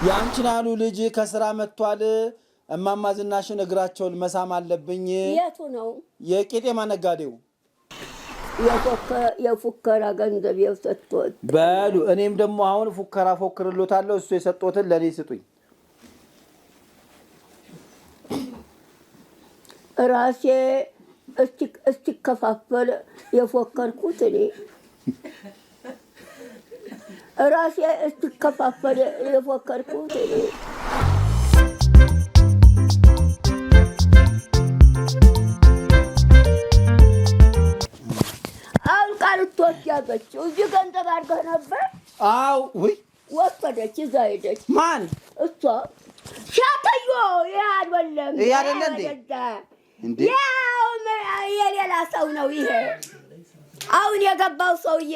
ያንቺን አሉ ልጅ ከስራ መጥቷል እማማ ዝናሽን እግራቸውን መሳም አለብኝ። የቱ ነው? የቄጤማ ነጋዴው የፉከራ ገንዘብ የሰጥቶት በሉ። እኔም ደግሞ አሁን ፉከራ ፎክርሎታለሁ። እሱ የሰጠውትን ለኔ ስጡኝ። ራሴ እስኪከፋፈል የፎከርኩት እኔ ራሴ እስኪከፋፈል የፎከርኩት እኔ ቃልቶት ያዘችው እዚህ ገንዘብ አድርገህ ነበር? አው ወይ ወሰደች፣ ይዛ ሄደች። ማን? እሷ ሻተዮ ያልወለም ያደለ እንዴ? ያው የሌላ ሰው ነው ይሄ። አሁን የገባው ሰውዬ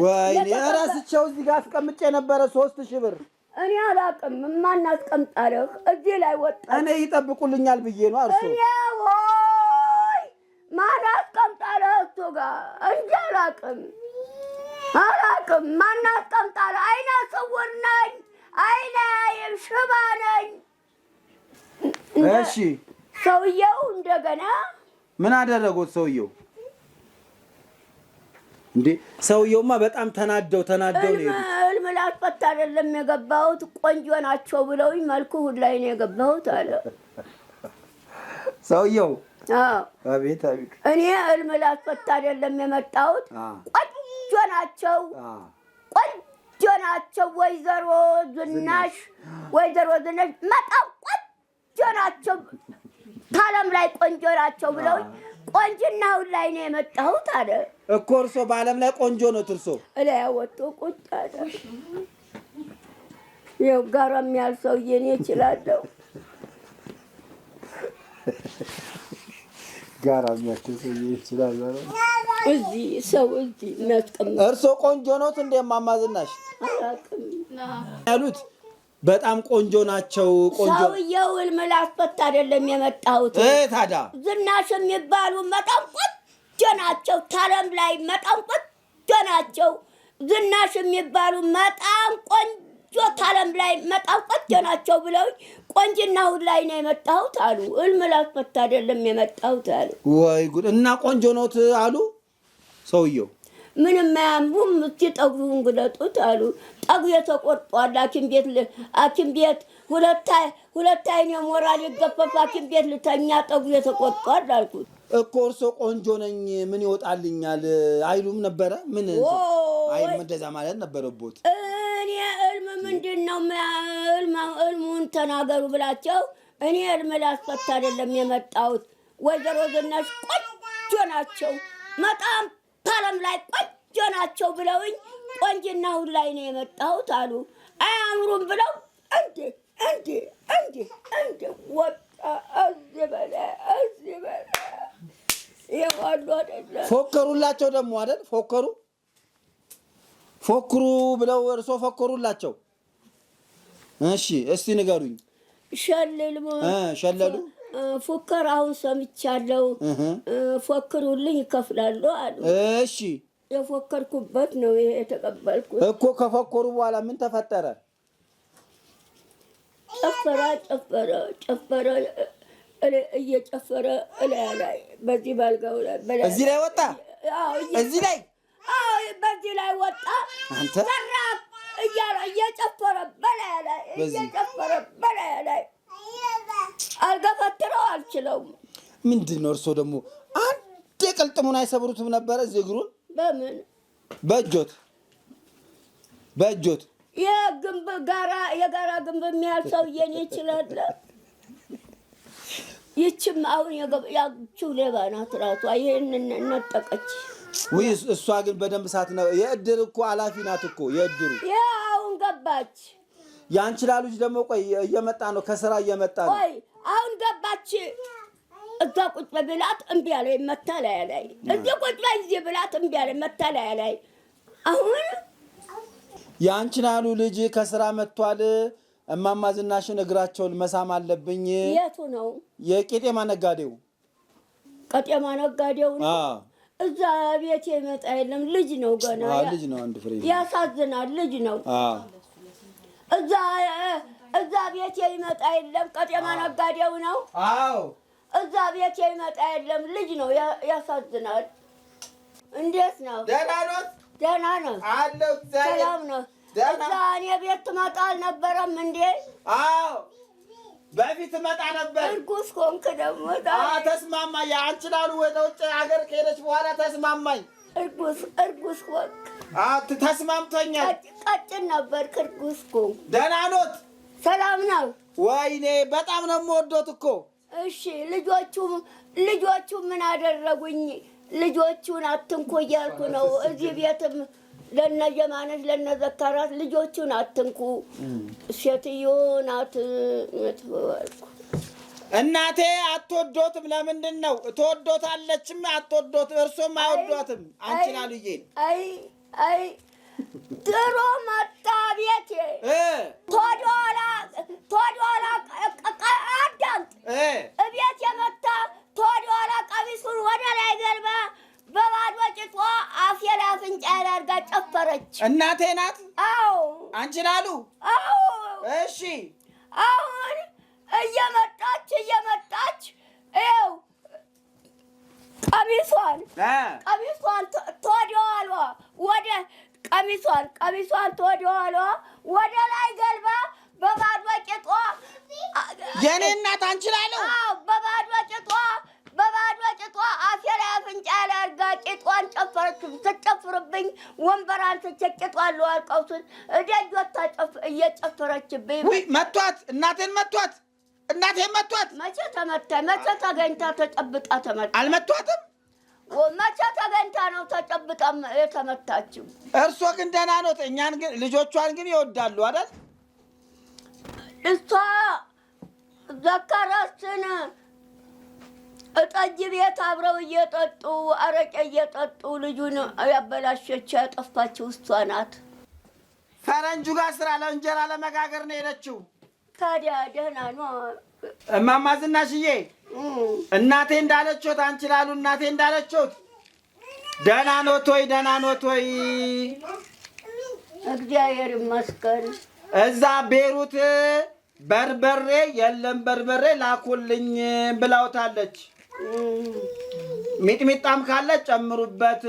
ወይኔ ራስቸው እዚህ ጋር አስቀምጬ ነበረ 3000 ብር። እኔ አላውቅም። ማን አስቀምጣለህ? እዚህ ላይ ወጣ። እኔ ይጠብቁልኛል ብዬ ነው አርሶ ማን አስቀምጣለህ? እሱ ጋር እንጂ አላውቅም። ማን አስቀምጣለህ? አይነ ስውር ነኝ፣ አይነ ሽባ ነኝ። እሺ ሰውየው እንደገና ምን አደረጉት? ሰውየው እንዴ ሰውየውማ በጣም ተናደው ነው። ህልም ላስፈታ አይደለም የገባሁት፣ ቆንጆ ናቸው ብለውኝ መልኩ ሁሉ ላይ ነው የገባሁት አለ ሰውየው። አቤት አቤት። እኔ ህልም ላስፈታ አይደለም የመጣሁት፣ ቆንጆ ናቸው ወይዘሮ ዝናሽ መጣው ቆንጆ ናቸው፣ ታለም ላይ ቆንጆ ናቸው ብለውኝ ቆንጅናው ላይ ነው የመጣሁት አለ እኮ። እርሶ በዓለም ላይ ቆንጆ ነው እርሶ እላ ያወጡ ቁጭ አለ። ይኸው ጋር የሚያል ሰውዬ እኔ እችላለሁ። ጋራ የሚያክል ሰውዬ ይችላል። እዚህ ሰው እዚህ የሚያስቀምጥ እርሶ ቆንጆ ነው እንደ እማማ ዝናሽ አላውቅም ያሉት በጣም ቆንጆ ናቸው። ቆንጆ ሰውዬው ህልም ላስፈታ አይደለም የመጣሁት። ታዲያ ዝናሽ የሚባሉ በጣም ቆንጆ ናቸው፣ ታለም ላይ በጣም ቆንጆ ናቸው። ዝናሽ የሚባሉ በጣም ቆንጆ ታለም ላይ በጣም ቆንጆ ናቸው ብለው ቆንጅናው ላይ ነው የመጣሁት አሉ። ህልም ላስፈታ አይደለም የመጣሁት አሉ። ወይ ጉድ! እና ቆንጆ ኖት አሉ ሰውየው። ምንም አያምሩም። እስኪ ጠጉሩን ግለጡት አሉ። ጠጉሩ የተቆርጧል። ሐኪም ቤት ሁለት አይኔ ሞራል ይገፈፍ ሐኪም ቤት ልተኛ ጠጉሩ የተቆርጧል አልኩት እኮ። እርሶ ቆንጆ ነኝ ምን ይወጣልኛል አይሉም ነበረ? ምን አይም እንደዛ ማለት ነበረቦት። እኔ ህልም ምንድን ነው ህልሙን ተናገሩ ብላቸው፣ እኔ ህልም ላስፈታ አይደለም የመጣሁት። ወይዘሮ ዝናሽ ቆንጆ ናቸው በጣም ታለም ላይ ቆንጆ ናቸው ብለውኝ ቆንጅናው ላይ ነው የመጣሁት አሉ። አያምሩም ብለው እንዴ ወጣ እዚህ በለ ይዋሉ አይደለ? ፎከሩላቸው ደግሞ አይደል? ፎክሩ ብለው እርሶ ፎከሩላቸው። እሺ እስቲ ንገሩኝ። ሸለሉ ፉከራውን ሰምቻለሁ። ፎክሩልኝ ይከፍላሉ አሉ። እሺ የፎከርኩበት ነው ይሄ የተቀበልኩት እኮ። ከፎከሩ በኋላ ምን ተፈጠረ? ጨፈረ እየጨፈረ ላይ በዚህ ባልጋው ላይ እዚህ ላይ ወጣ። እዚህ ላይ በዚህ ላይ ወጣ። አንተ እየጨፈረ በላይ ላይ አልገፈትረው አልችለውም። ምንድን ነው እርሶ ደግሞ አንድ ቅልጥሙን አይሰብሩትም ነበረ? እዚህ እግሩን በምን በእጆት የጋራ ግንብ የሚያህል ሰውዬ እኔ እችላለሁ። ይችም አሁን ያችው ሌባ ናት እራሷ ይሄንን ነጠቀች። ወይ እሷ ግን በደንብ ሳት ነው። የእድር እኮ ኃላፊ ናት እኮ የእድሩ። አሁን ገባች። ያንቺ ላሉች ደግሞ ቆይ እየመጣ ነው፣ ከስራ እየመጣ ነው። ቆይ አሁን ገባች። እዛ ቁጭ ብላት እምቢ አለ መታለያ ላይ። እዚህ ቁጭ በዚህ ብላት እምቢ አለ መታለያ ላይ። አሁን ያንቺ ላሉ ልጅ ከስራ መጥቷል እማማ ዝናሽን እግራቸውን መሳም አለብኝ። የቱ ነው? የቄጤማ ነጋዴው። ቄጤማ ነጋዴው ነው። እዛ ቤት የመጣ የለም። ልጅ ነው ገና። ልጅ ነው አንድ ፍሬ። ያሳዝናል። ልጅ ነው። እዛ ቤት ይመጣ የለም። ቀጤማ ነጋዴው ነው። አዎ እዛ ቤት ይመጣ የለም። ልጅ ነው። ያሳዝናል። እንዴት ነው? ደህና ነው። ደህና ነው አለው። ሰላም ነው። እዛ እኔ ቤት ትመጣ አልነበረም እንዴ? አዎ በፊት ትመጣ ነበር። እርጉዝ ሆንክ ደግሞ። ተስማማኝ። አንቺን አሉ ወደ ውጭ ሀገር ከሄደች በኋላ ተስማማኝ። እርጉዝ ሆንክ። ተስማምቶኛል። ቀጭን ነበር። እርጉዝ ሆንክ። ደህና ኖት? ሰላም ነው። ወይኔ በጣም ነው የምወዶት እኮ። እሺ ልጆቹ ምን አደረጉኝ? ልጆቹን አትንኩ እያልኩ ነው። እዚህ ቤትም ለነ ጀማነሽ ለነ ዘካራት ልጆቹን አትንኩ። ሴትዮ ናት የምትባልኩ። እናቴ አትወዶትም። ለምንድን ነው? ትወዶታለችም አትወዶትም። እርሶም አይወዷትም አንቺን አሉዬን። አይ ድሮ መጣ ቤቴ ቶዶላ አዳምጥ። እቤት የመጣ ቶዶላ ቀሚሱን ወደ ላይ ገልባ በባዶ ጭቷ አፌ ላይ አፍንጫ አድርጋ ጨፈረች። እናቴ ናት? አዎ። አንቺን አሉ? አዎ። እሺ። አሁን እየመጣች ይኸው ቀሚሷን ተወዲዋሏ ወደ ቀሚሷን ተወዲዋሏ ወደ ላይ ገልባ በባዶ ጭቷ የኔ እናት አንቺን አሉ? አዎ። በባዶ ጭቷ አፌ ላይ አፍንጫ ላይ አድርጋ ጭቷን ጨፈረች። ስትጨፍርብኝ ወንበር አንስቼ ጭቷን ልዋልቀውትን እደጆታ እየጨፈረችብኝ። ውይ መቷት! እናቴን መቷት! መቼ ተመታኝ? መቼ ተገኝታ ተጨብጣ ተመታ? አልመቷትም? መቼ ተገኝታ ነው ተጨብጣ የተመታችው? እርሶ ግን ደህና ኖት። እኛን ግን ልጆቿን ግን ይወዳሉ አይደል? እሷ ዘካራትን እጠጅ ቤት አብረው እየጠጡ አረቄ እየጠጡ ልጁን ያበላሸች ያጠፋችው እሷ ናት። ፈረንጁ ጋር ስራ ለእንጀራ ለመጋገር ነው የሄደችው። ታዲያ ደህና ነው። እማማ ዝናሽዬ እናቴ እንዳለችዎት አንቺ ላሉ እናቴ እንዳለችዎት ደህና ኖት ወይ? ደህና ኖት ወይ? እግዚአብሔር ይመስገን። እዛ ቤሩት በርበሬ የለም በርበሬ ላኩልኝ ብላውታለች። ሚጥሚጣም ካለ ጨምሩበት፣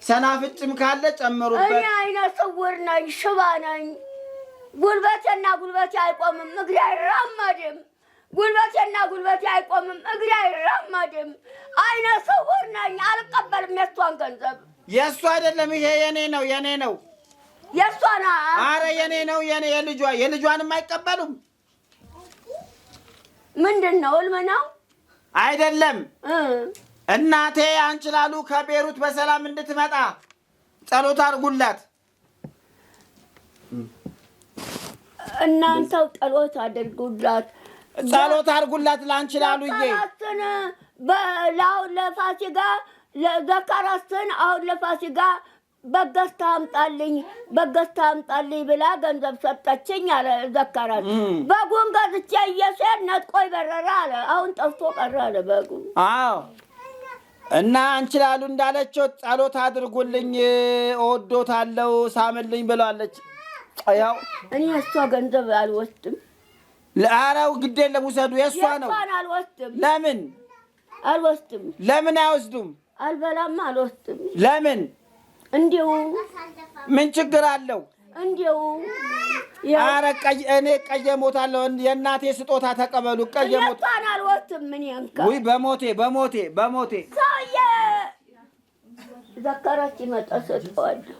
ሰናፍጭም ካለ ጨምሩበት። እኔ አይነ ስውር ነኝ፣ ሽባ ነኝ። ጉልበቴና ጉልበቴ አይቆምም፣ እግሬ አይራመድም። ጉልበቴና ጉልበቴ አይቆምም፣ እግሬ አይራመድም። አይነ ስውር ነኝ፣ አልቀበልም የእሷን ገንዘብ። የእሱ አይደለም ይሄ የኔ ነው፣ የኔ ነው። የእሷ ነው። አረ የኔ ነው፣ የኔ የልጇንም አይቀበሉም። ምንድን ነው? ህልም ነው አይደለም። እናቴ አንቺ ላሉ ከቤሩት በሰላም እንድትመጣ ጸሎት አድርጉላት። እናንተው ጸሎት አድርጉላት፣ ጸሎት አድርጉላት ለአንቺ ላሉዬ። ለአሁን ለፋሲካ ዘካራትን አሁን ለፋሲካ በገዝታ አምጣልኝ ብላ ገንዘብ ሰጠችኝ አለ ዘካራት። በጉን ገዝቼ እየሴድ ነጥቆይ በረረ አለ። አሁን ጠፍቶ ቀረ አለ በጉ። አዎ እና አንቺ ላሉ እንዳለችው ጸሎት አድርጉልኝ፣ እወዶታለሁ፣ ሳምልኝ ብለዋለች። ያው እኔ እሷ ገንዘብ አልወስድም። ኧረ ግድ የለም ውሰዱ፣ የእሷ ነው። አልወስድም። ለምን አልወስድም? ለምን አይወስዱም? አልበላም፣ አልወስድም። ለምን? እንዲሁ። ምን ችግር አለው? እንዲሁ። ኧረ እኔ ቀየሞታለሁ። የእናቴ ስጦታ ተቀበሉ። ቀየሞት አልወስድም። ምን ያንካ? ውይ በሞቴ ሰውዬ ዘካራት ሲመጣ ሰጠዋለሁ።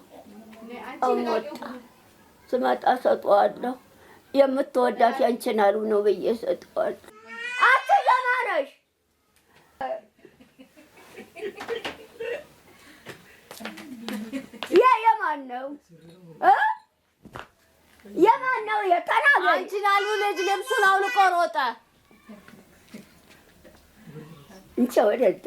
አሁን ወጣ። ስመጣ ሰጠዋለሁ። የምትወዳት ያንቺን አሉ ነው ብዬ ሰጠዋለሁ። አትዘማነሽ የማን ነው? የማን ነው? የተናገር አንቺን አሉ ልጅ ልብሱን አውልቆ ሮጠ። እንቺ ወደዛ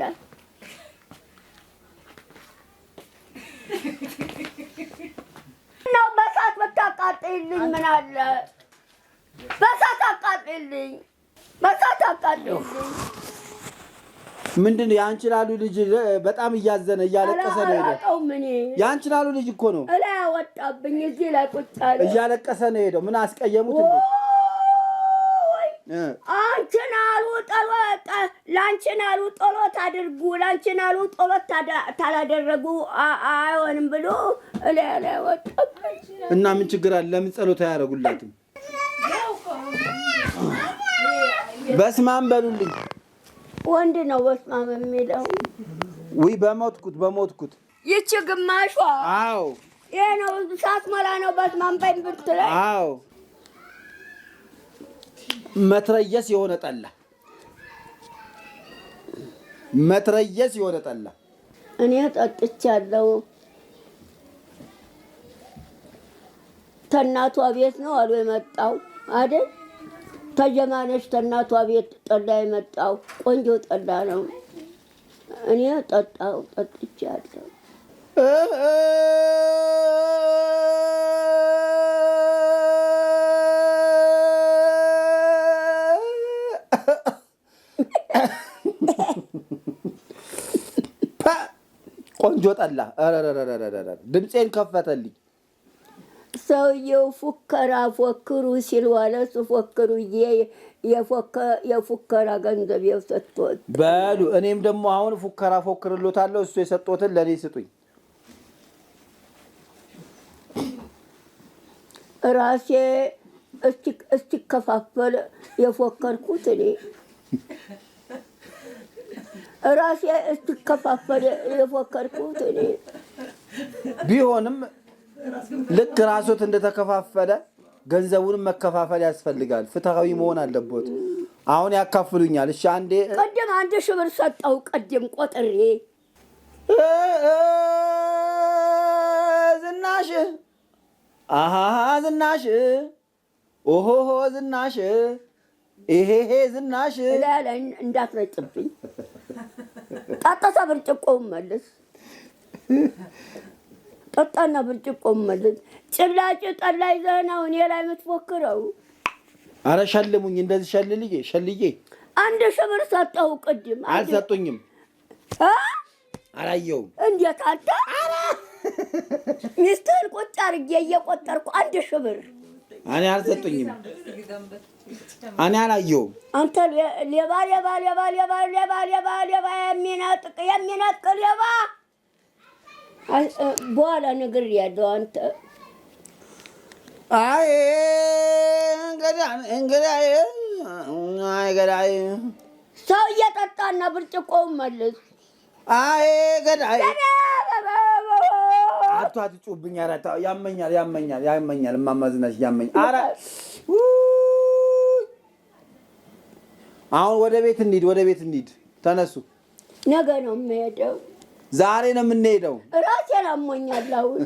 ነው። በሳት ብታቃጥልኝ ምን አለ? በሳት አቃጥልኝ፣ በሳት አቃጥልኝ። ምንድን ነው? የአንቺ ላሉ ልጅ በጣም እያዘነ እያለቀሰ ነው ሄደው። የአንቺ ላሉ ልጅ እኮ ነው እላይ አወጣብኝ። እዚህ ላይ ቁጭ አለ እያለቀሰ ነው ሄደው። ምን አስቀየሙት እንዴ? አንቺን አሉ ጸሎት ላንቺን አሉ ጸሎት አድርጉ ላንቺን አሉ ጸሎት ታላደረጉ አይሆንም ብሎ ለለ ወጣች። እና ምን ችግር አለ? ለምን ጸሎት አያደርጉላትም? በስማም በሉልኝ። ወንድ ነው በስማም የሚለው። ወይ በሞትኩት ይቺ ግማሿ አዎ ይሄ ነው ሳትሞላ ነው በስማም በእንብትለኝ። አዎ መትረየስ የሆነ ጠላ እኔ ጠጥቻለሁ። ተናቷ ቤት ነው አሉ የመጣው አይደል? ተጀማነሽ ተናቷ ቤት ጠላ የመጣው ቆንጆ ጠላ ነው። እኔ ጠጥቻለሁ። ቆንጆ ጠላ ድምፄን ከፈተልኝ። ሰውየው ፉከራ ፎክሩ ሲል ዋለ። እሱ ፎክሩዬ የፉከራ ገንዘብ ሰጥቶት በሉ። እኔም ደግሞ አሁን ፉከራ ፎክርሎታለሁ። እሱ የሰጦትን ለእኔ ስጡኝ። ራሴ እስቲከፋፈል የፎከርኩት እኔ ራሴ እስቲከፋፈል የፎከርኩት እኔ ቢሆንም ልክ ራሶት እንደተከፋፈለ ገንዘቡንም መከፋፈል ያስፈልጋል። ፍትሃዊ መሆን አለበት። አሁን ያካፍሉኛል። እሺ አንዴ ቀደም 1000 ብር ሰጠው። ቀደም ቆጥሬ ዝናሽ አሃ ዝናሽ ኦሆሆ ዝናሽ ይሄ ዝናሽ ለለኝ እንዳትረጭብኝ። ጣጣሳ ብርጭቆው መልስ ጠጣና ብርጭቆ መልስ። ጭላጭ ጠላ ይዘህ ነው እኔ ላይ የምትፎክረው? አረ ሸልሙኝ። እንደዚህ ሸልዬ 1000 ብር ሰጠው። ቅድም አልሰጡኝም። አላየሁም። እንዴት አንተ ሚስትህን ቁጭ አድርጌ እየቆጠርኩ 1000 ብር እኔ አልሰጡኝም። እኔ አላየሁም። አንተ ሌባ የሚነጥቅ ሌባ በኋላ ነግሬያለሁ። አንተ አይ ገዳይ ሰው እየጠጣና ብርጭቆውን መልስ። አይ ገዳይ አትጩብኝ። ኧረ ያመኛል። እማማ ዝናሽ ያመኛል። ኧረ አሁን ወደ ቤት እንሂድ። ተነሱ። ነገ ነው የምሄደው። ዛሬ ነው የምንሄደው። ራሴን አሞኛል አሁን